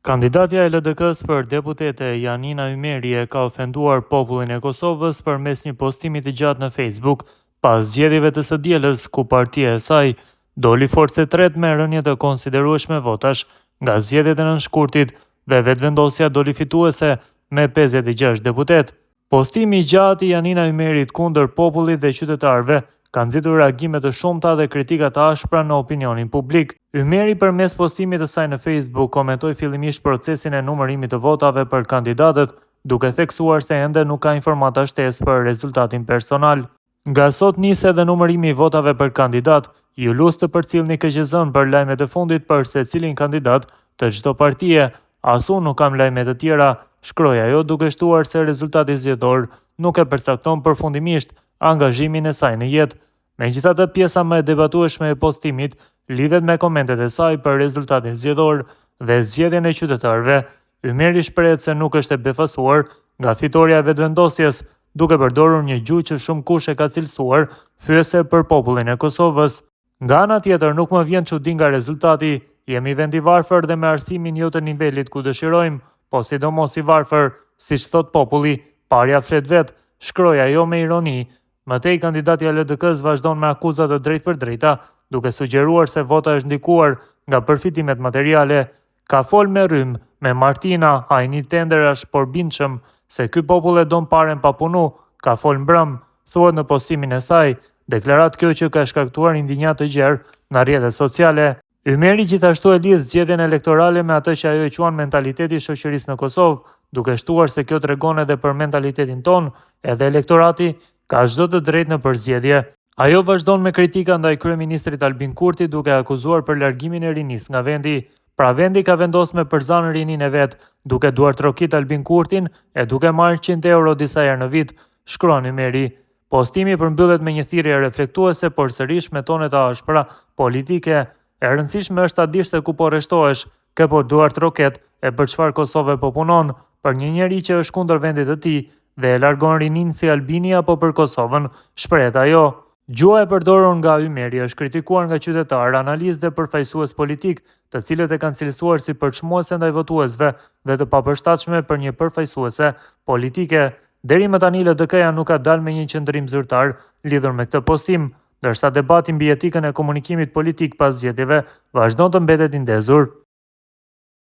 Kandidatja e LDK-s për deputete Janina Ymeri ka ofenduar popullin e Kosovës përmes një postimi të gjatë në Facebook pas zgjedhjeve të së dielës ku partia e saj doli forcë e tretë me rënje të konsiderueshme votash nga zgjedhjet e nënshkurtit dhe vetëvendosja doli fituese me 56 deputet. Postimi i gjatë i Janina Ymerit kundër popullit dhe qytetarëve ka nxitur reagime të shumta dhe kritika të ashpra në opinionin publik. Ymeri përmes postimit të saj në Facebook komentoi fillimisht procesin e numërimit të votave për kandidatët, duke theksuar se ende nuk ka informata shtesë për rezultatin personal. Nga sot nis edhe numërimi i votave për kandidat, ju lus të përcjellni KQZ-n për lajmet e fundit për secilin kandidat të çdo partie. As unë nuk kam lajme të tjera, shkroi ajo duke shtuar se rezultati zgjedhor nuk e përcakton përfundimisht angazhimin e saj në jetë. Megjithatë, pjesa më e debatueshme e postimit lidhet me komentet e saj për rezultatin zgjedhor dhe zgjedhjen e qytetarëve. Ymeri shprehet se nuk është e befasuar nga fitoria e vetëvendosjes, duke përdorur një gjuhë që shumë kush e ka cilësuar fyese për popullin e Kosovës. Nga ana tjetër, nuk më vjen çudi nga rezultati. Jemi vend i varfër dhe me arsimin jo të nivelit ku dëshirojmë, po sidomos i varfër, siç thot populli, parja flet vet, shkroi ajo me ironi. Mëtej, kandidatja e LDK-s vazhdon me akuzat të drejtë për drejta, duke sugjeruar se vota është ndikuar nga përfitimet materiale. Ka fol me rrym, me Martina, ai një tender është porbindshëm se ky popull e don paren pa punu, ka fol mbrëm, thuhet në postimin e saj, deklarat kjo që ka shkaktuar indinjat të gjerë në rrjetet sociale. Ymeri gjithashtu e lidh zgjedhjen elektorale me atë që ajo e quan mentaliteti i shoqërisë në Kosovë, duke shtuar se kjo tregon edhe për mentalitetin ton, edhe elektorati ka çdo të drejtë në përzgjedhje. Ajo vazhdon me kritika ndaj kryeministrit Albin Kurti duke akuzuar për largimin e rinisë nga vendi. Pra vendi ka vendosur me përzanë rinin e vet, duke duartrokit Albin Kurtin e duke marrë 100 euro disa herë në vit, shkruan Ymeri. Postimi përmbyllet me një thirrje reflektuese por sërish me tone të ashpra politike. E rëndësishme është ta dish se ku po rreshtohesh, ke po duartroket e për çfarë Kosovë po punon, për një njeri që është kundër vendit të tij dhe e largon rinin si Albini apo për Kosovën, shprehet ajo. Gjuha e përdorur nga Ymeri është kritikuar nga qytetarë, analistë dhe përfaqësues politik, të cilët e kanë cilësuar si përçmuese ndaj votuesve dhe të papërshtatshme për një përfaqësuese politike. Deri më tani LDK-ja nuk ka dalë me një qendrim zyrtar lidhur me këtë postim, ndërsa debati mbi etikën e komunikimit politik pas zgjedhjeve vazhdon të mbetet i ndezur.